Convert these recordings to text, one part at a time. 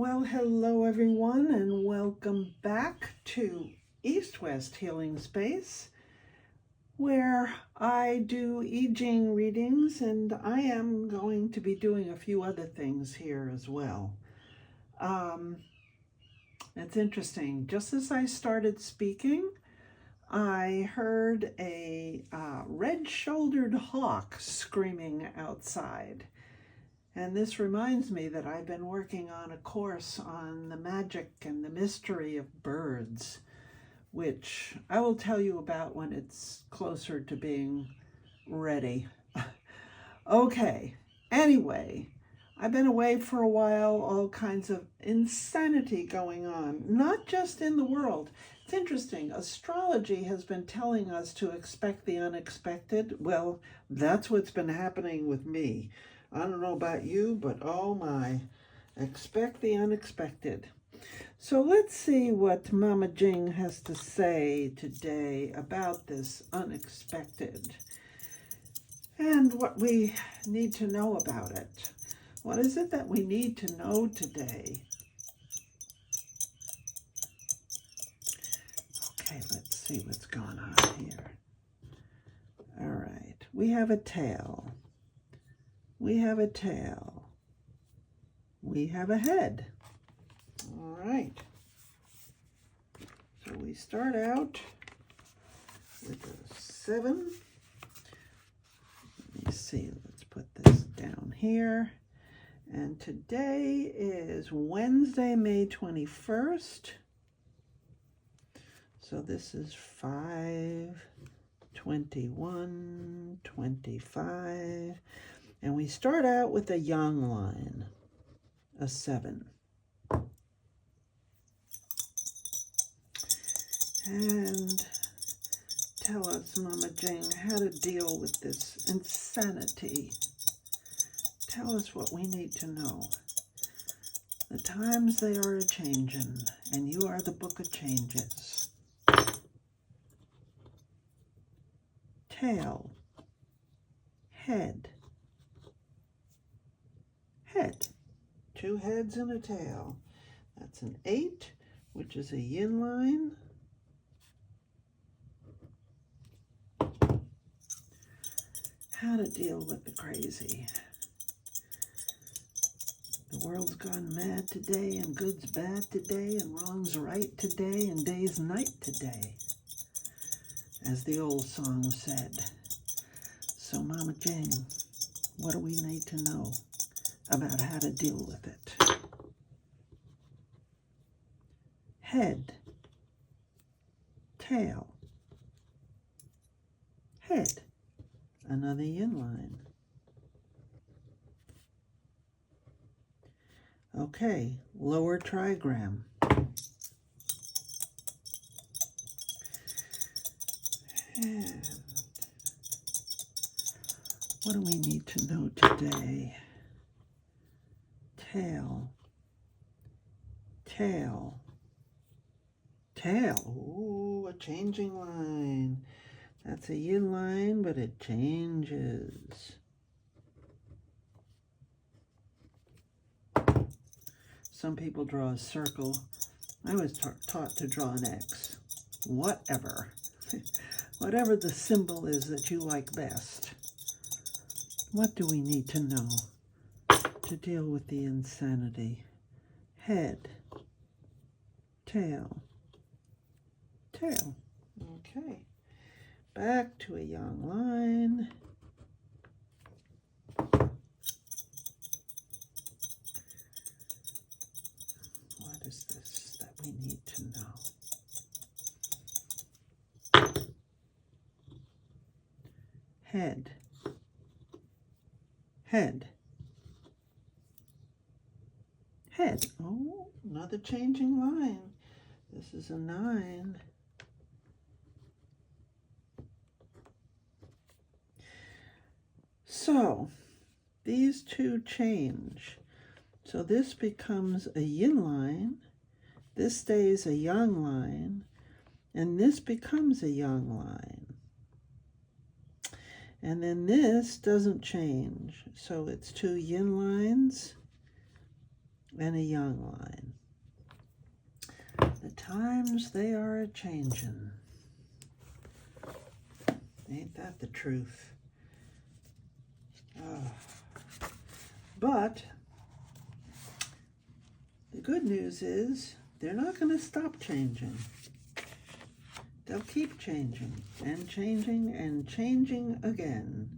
Well, hello everyone, and welcome back to East-West Healing Space, where I do I Ching readings, and I am going to be doing a few other things here as well. It's interesting. Just as I started speaking, I heard a red-shouldered hawk screaming outside. And this reminds me that I've been working on a course on the magic and the mystery of birds, which I will tell you about when it's closer to being ready. Okay, anyway, I've been away for a while, all kinds of insanity going on, not just in the world. It's interesting, astrology has been telling us to expect the unexpected. Well, that's what's been happening with me. I don't know about you, but oh my, expect the unexpected. So let's see what Mama Jing has to say today about this unexpected and what we need to know about it. What is it that we need to know today? Okay, let's see what's going on here. All right, we have a tail. We have a tail. We have a head. All right. So we start out with a 7. Let me see. Let's put this down here. And today is Wednesday, May 21st. So this is 5/21/25. And we start out with a yang line, a 7. And tell us, Mama Jing, how to deal with this insanity. Tell us what we need to know. The times they are a-changin', and you are the book of changes. Tail, head, head. 2 heads and a tail. That's an 8, which is a yin line. How to deal with the crazy. The world's gone mad today, and good's bad today, and wrong's right today, and day's night today, as the old song said. So, Mama Jing, what do we need to know about how to deal with it? Head, tail, head, another yin line. Okay, lower trigram. And what do we need to know today? Tail, tail, tail. Ooh, a changing line. That's a yin line, but it changes. Some people draw a circle. I was taught to draw an X. Whatever. Whatever the symbol is that you like best. What do we need to know to deal with the insanity? Head, tail, tail. Okay. Back to a yang line. What is this that we need to know? Head, head, head. Oh, another changing line. This is a 9. So, these 2 change. So this becomes a yin line, this stays a yang line, and this becomes a yang line. And then this doesn't change. So it's 2 yin lines, and a young line. The times they are a-changin'. Ain't that the truth? But the good news is they're not going to stop changing. They'll keep changing and changing and changing again.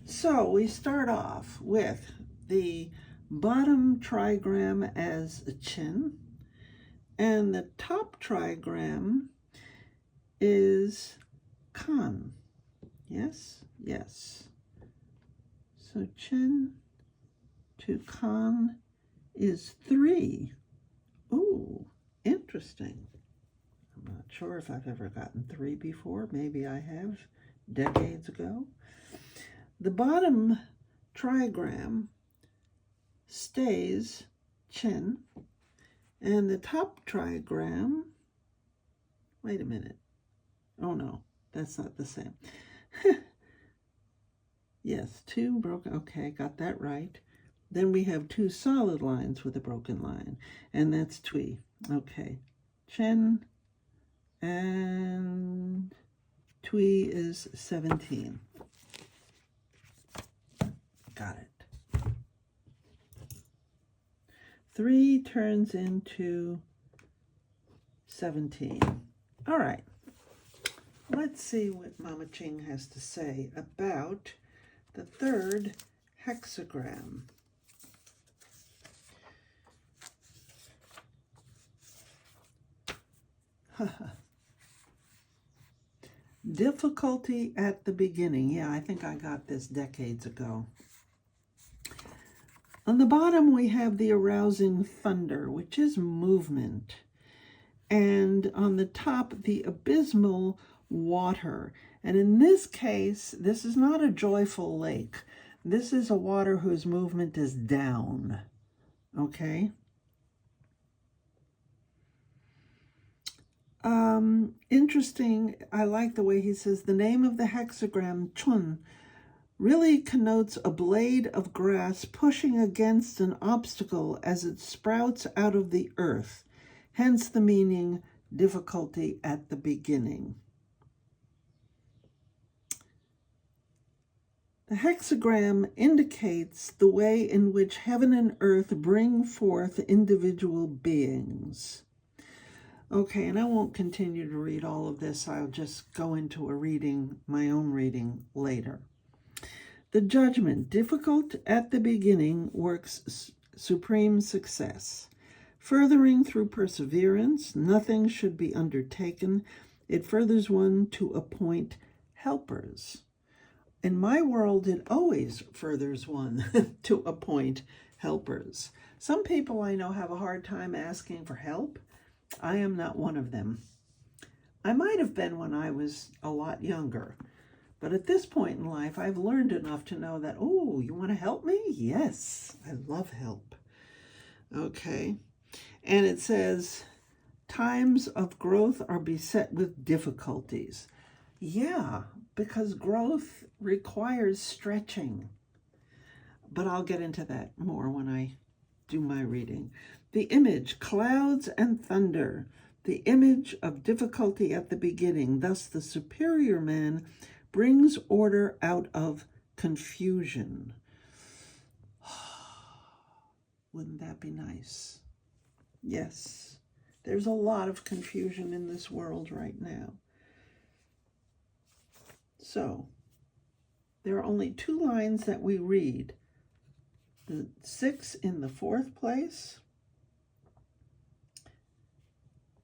So we start off with the bottom trigram as a chin, and the top trigram is kan. Yes, yes. So chin to kan is 3. Ooh, interesting. I'm not sure if I've ever gotten 3 before. Maybe I have, decades ago. The bottom trigram stays chin, and the top trigram, wait a minute. Oh no, that's not the same. Yes, 2 broken, okay, got that right. Then we have 2 solid lines with a broken line, and that's twi. Okay, chin and twi is 17. Got it. 3 turns into 17. All right. Let's see what Mama Ching has to say about the third hexagram. Difficulty at the beginning. Yeah, I think I got this decades ago. On the bottom, we have the arousing thunder, which is movement. And on the top, the abysmal water. And in this case, this is not a joyful lake. This is a water whose movement is down. Okay? Interesting. I like the way he says the name of the hexagram, chun, really connotes a blade of grass pushing against an obstacle as it sprouts out of the earth. Hence the meaning, difficulty at the beginning. The hexagram indicates the way in which heaven and earth bring forth individual beings. Okay, and I won't continue to read all of this. I'll just go into a reading, my own reading, later. The judgment, difficult at the beginning, works supreme success. Furthering through perseverance, nothing should be undertaken. It furthers one to appoint helpers. In my world, it always furthers one to appoint helpers. Some people I know have a hard time asking for help. I am not one of them. I might have been when I was a lot younger. But at this point in life, I've learned enough to know that, oh, you want to help me? Yes, I love help. Okay. And it says, times of growth are beset with difficulties. Yeah, because growth requires stretching. But I'll get into that more when I do my reading. The image, clouds and thunder, the image of difficulty at the beginning. Thus the superior man brings order out of confusion. Wouldn't that be nice? Yes, there's a lot of confusion in this world right now. So, there are only 2 lines that we read. The 6 in the 4th place,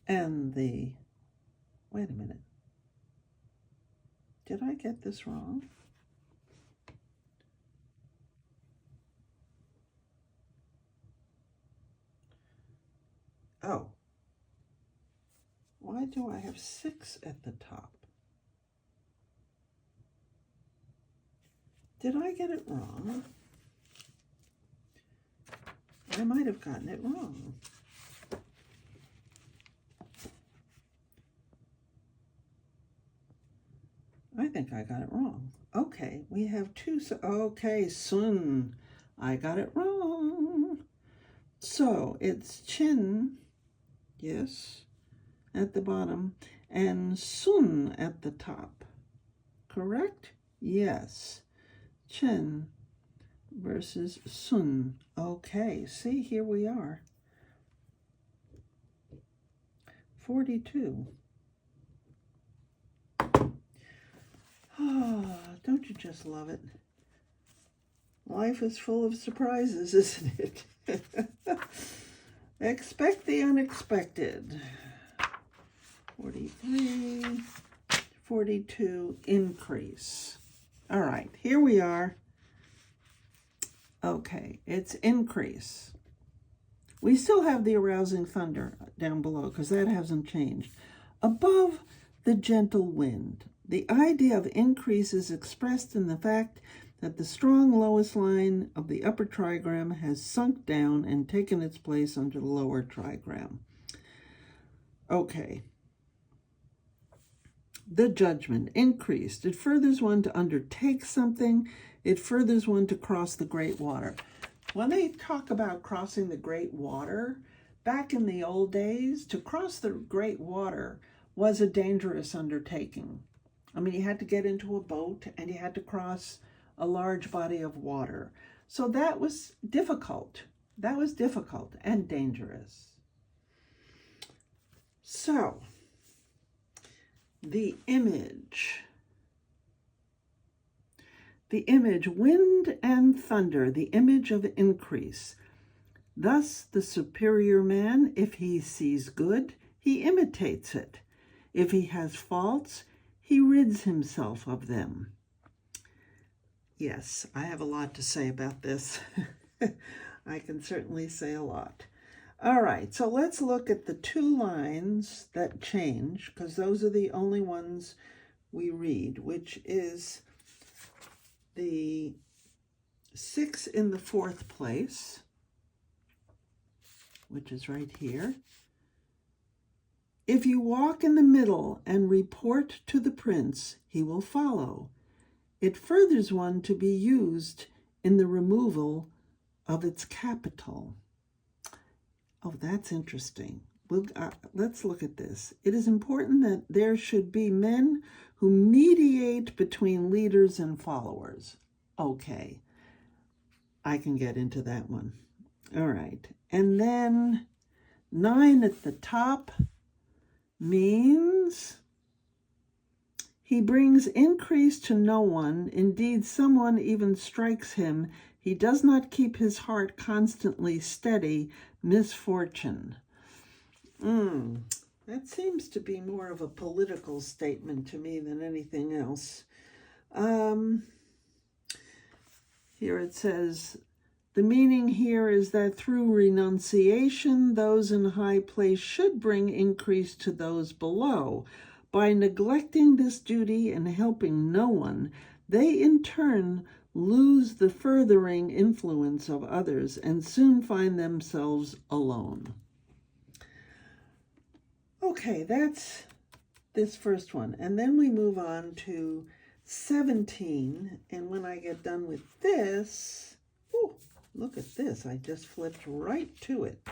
and the, wait a minute. Did I get this wrong? Oh. Why do I have 6 at the top? Did I get it wrong? I might have gotten it wrong. I think I got it wrong. Okay, we have 2. Okay, sun. I got it wrong. So it's Chin, yes, at the bottom, and Sun at the top. Correct? Yes. Chen versus Sun. Okay, see, here we are. 42. Ah, don't you just love it? Life is full of surprises, isn't it? Expect the unexpected. 43, 42, increase. All right, here we are. Okay, it's increase. We still have the arousing thunder down below because that hasn't changed. Above the gentle wind, the idea of increase is expressed in the fact that the strong lowest line of the upper trigram has sunk down and taken its place under the lower trigram. Okay. The judgment, increased. It furthers one to undertake something. It furthers one to cross the great water. When they talk about crossing the great water, back in the old days, to cross the great water was a dangerous undertaking. I mean, you had to get into a boat and you had to cross a large body of water. So that was difficult. That was difficult and dangerous. So, the image. The image, wind and thunder, the image of increase. Thus, the superior man, if he sees good, he imitates it. If he has faults, he rids himself of them. Yes, I have a lot to say about this. I can certainly say a lot. All right, so let's look at the two lines that change, because those are the only ones we read, which is the 6 in the 4th place, which is right here. If you walk in the middle and report to the prince, he will follow. It furthers one to be used in the removal of its capital. Oh, that's interesting. Let's look at this. It is important that there should be men who mediate between leaders and followers. Okay, I can get into that one. All right, and then 9 at the top means he brings increase to no one. Indeed, someone even strikes him. He does not keep his heart constantly steady. Misfortune. That seems to be more of a political statement to me than anything else. Here it says, the meaning here is that through renunciation, those in high place should bring increase to those below. By neglecting this duty and helping no one, they in turn lose the furthering influence of others and soon find themselves alone. Okay, that's this first one. And then we move on to 17. And when I get done with this, oh, look at this. I just flipped right to it.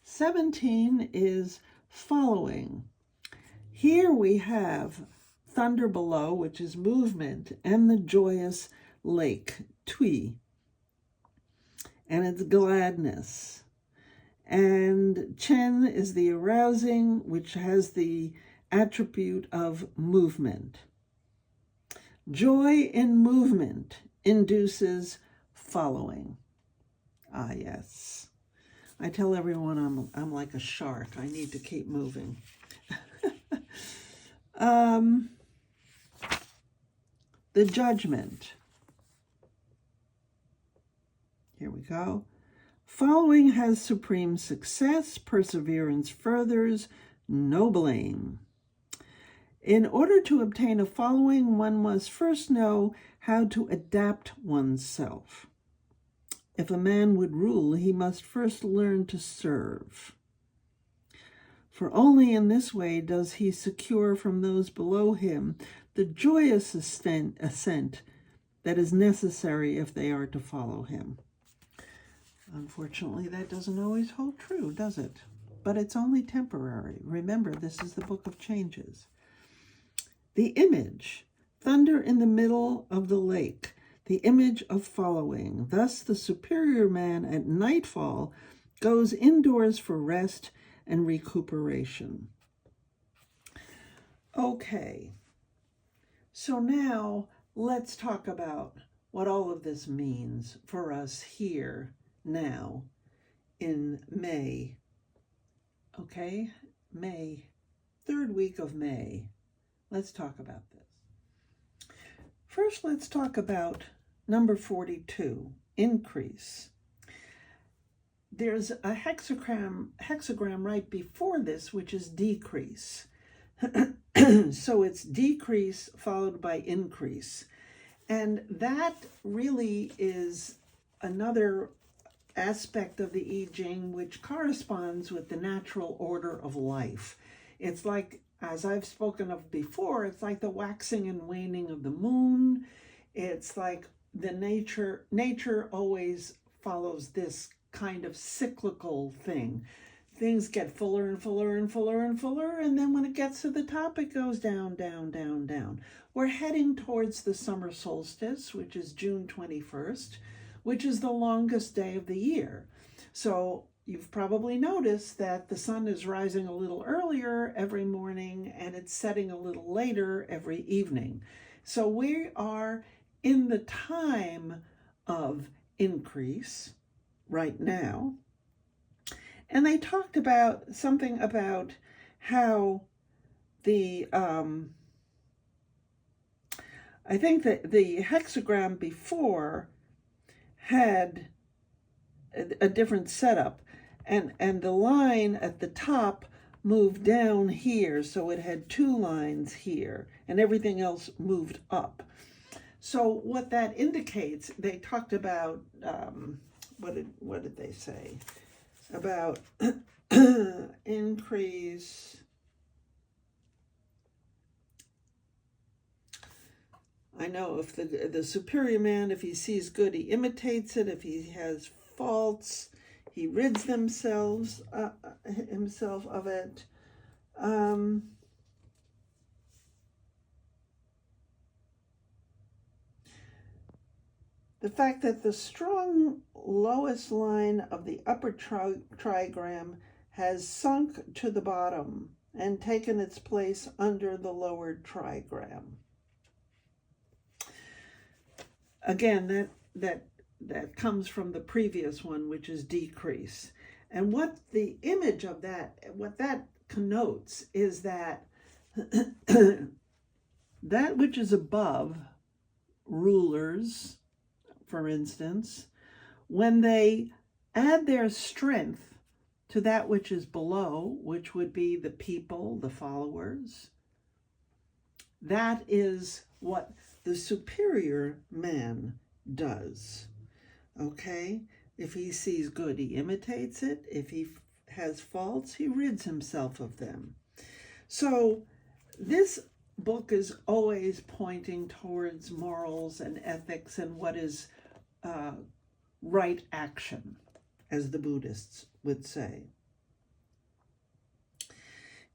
17 is following. Here we have thunder below, which is movement, and the joyous lake, Tui, and it's gladness. And Chen is the arousing, which has the attribute of movement. Joy in movement induces following. Ah, yes. I tell everyone I'm like a shark. I need to keep moving. The judgment. Here we go. Following has supreme success. Perseverance furthers. No blame. In order to obtain a following, one must first know how to adapt oneself. If a man would rule, he must first learn to serve. For only in this way does he secure from those below him the joyous ascent that is necessary if they are to follow him. Unfortunately, that doesn't always hold true, does it? But it's only temporary. Remember, this is the book of changes. The image, thunder in the middle of the lake, the image of following. Thus the superior man at nightfall goes indoors for rest and recuperation. Okay, so now let's talk about what all of this means for us here now in May. Okay, May, third week of May. Let's talk about this. First, let's talk about number 42, increase. There's a hexagram right before this, which is decrease. So it's decrease followed by increase. And that really is another aspect of the I Ching which corresponds with the natural order of life. It's like, as I've spoken of before, it's like the waxing and waning of the moon. It's like the nature always follows this kind of cyclical thing. Things get fuller and fuller and fuller and fuller, and then when it gets to the top, it goes down, down, down, down. We're heading towards the summer solstice, which is June 21st, which is the longest day of the year. So you've probably noticed that the sun is rising a little earlier every morning, and it's setting a little later every evening. So we are in the time of increase right now. And they talked about something about how the, I think that the hexagram before had a different setup, and the line at the top moved down here, so it had two lines here, and everything else moved up. So what that indicates, they talked about, what did they say? About increase. I know if the superior man, if he sees good, he imitates it. If he has faults, he rids himself of it. The fact that the strong lowest line of the upper trigram has sunk to the bottom and taken its place under the lower trigram. Again, that comes from the previous one, which is decrease. And what the image of that, what that connotes is that that which is above, rulers, for instance, when they add their strength to that which is below, which would be the people, the followers, that is what the superior man does. Okay? If he sees good, he imitates it. If he has faults, he rids himself of them. So this book is always pointing towards morals and ethics and what is right action, as the Buddhists would say.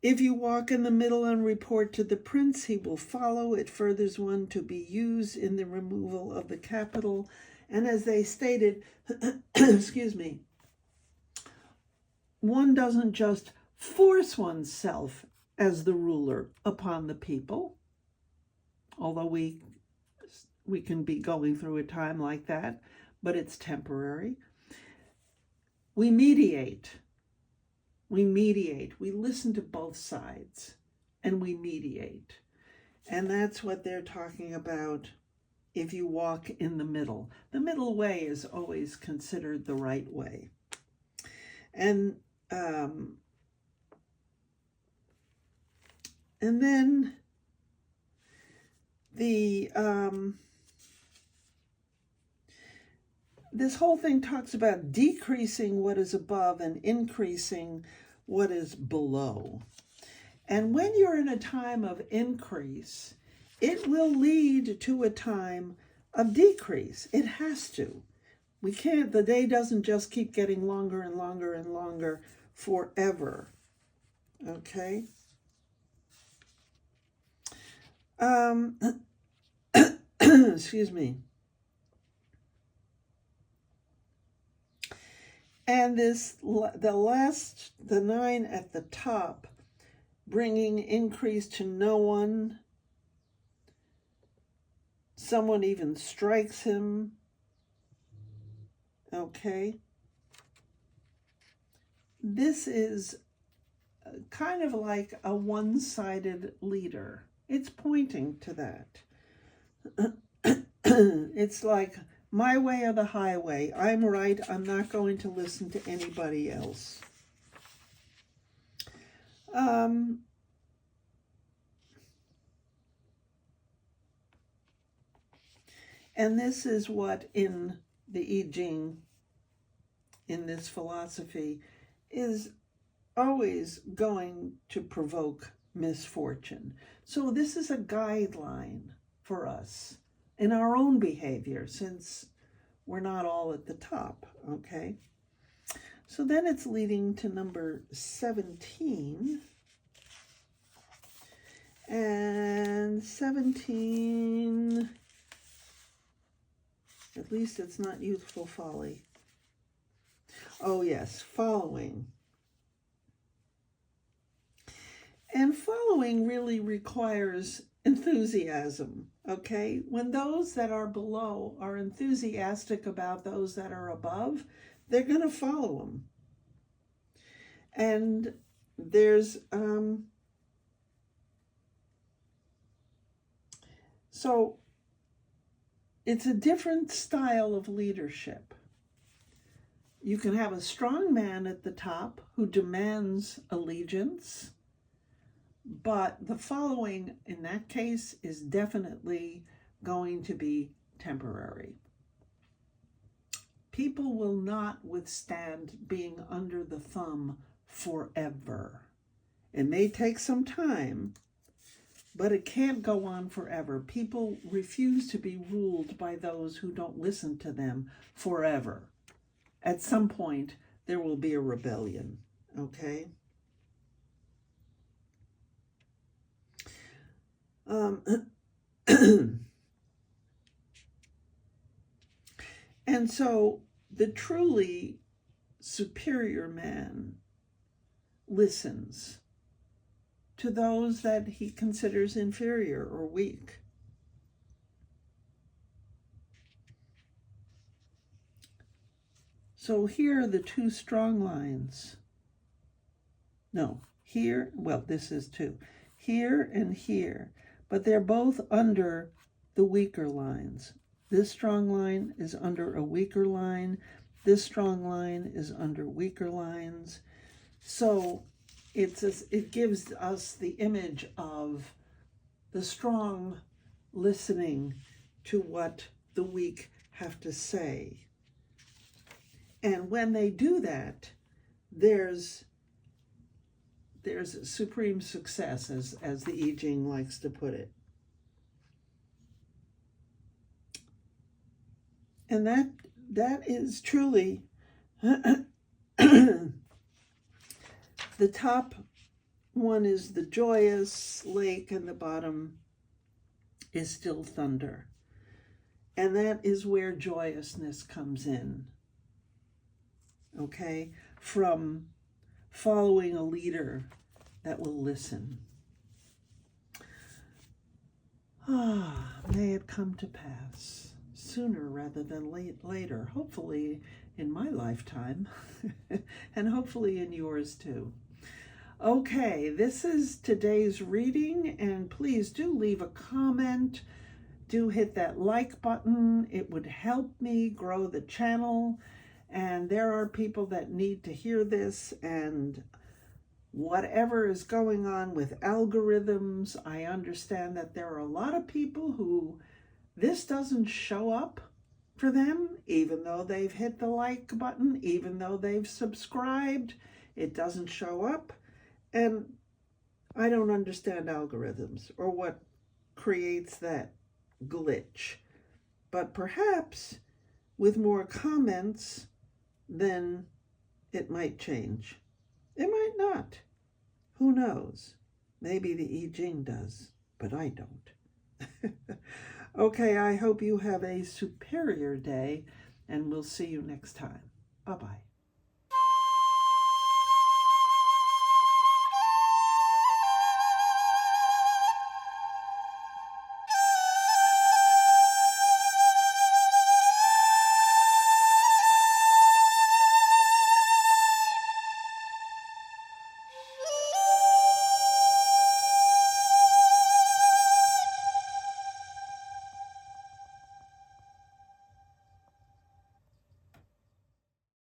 If you walk in the middle and report to the prince, he will follow. It furthers one to be used in the removal of the capital. And as they stated, excuse me, one doesn't just force oneself as the ruler upon the people, although we can be going through a time like that, but it's temporary. We mediate. We listen to both sides, and we mediate. And that's what they're talking about if you walk in the middle. The middle way is always considered the right way. And then the this whole thing talks about decreasing what is above and increasing what is below. And when you're in a time of increase, it will lead to a time of decrease. It has to. We can't, the day doesn't just keep getting longer and longer and longer forever. Okay? Excuse me. And the 9 at the top, bringing increase to no one. Someone even strikes him. Okay. This is kind of like a one-sided leader. It's pointing to that. It's like, my way or the highway. I'm right. I'm not going to listen to anybody else. And this is what in the I Ching, in this philosophy, is always going to provoke misfortune. So this is a guideline for us in our own behavior, since we're not all at the top, okay? So then it's leading to number 17. And 17, at least it's not youthful folly. Oh yes, following. And following really requires enthusiasm, okay? When those that are below are enthusiastic about those that are above, they're going to follow them. And there's, so it's a different style of leadership. You can have a strong man at the top who demands allegiance, but the following in that case is definitely going to be temporary. People will not withstand being under the thumb forever. It may take some time, but it can't go on forever. People refuse to be ruled by those who don't listen to them forever. At some point, there will be a rebellion, okay? And so the truly superior man listens to those that he considers inferior or weak. So here are the two strong lines. No, here, well, this is two. Here and here, but they're both under the weaker lines. This strong line is under a weaker line. This strong line is under weaker lines. So it gives us the image of the strong listening to what the weak have to say. And when they do that, there's supreme success, as the I Ching likes to put it. And that is truly the top one is the joyous lake, and the bottom is still thunder. And that is where joyousness comes in. Okay? From following a leader that will listen. May it come to pass sooner rather than later, hopefully in my lifetime, and hopefully in yours too. Okay, this is today's reading, and please do leave a comment. Do hit that like button. It would help me grow the channel. And there are people that need to hear this, and whatever is going on with algorithms, I understand that there are a lot of people who this doesn't show up for them, even though they've hit the like button, even though they've subscribed, it doesn't show up. And I don't understand algorithms or what creates that glitch. But perhaps with more comments, then it might change. It might not. Who knows? Maybe the I Ching does, but I don't. Okay, I hope you have a superior day, and we'll see you next time. Bye-bye.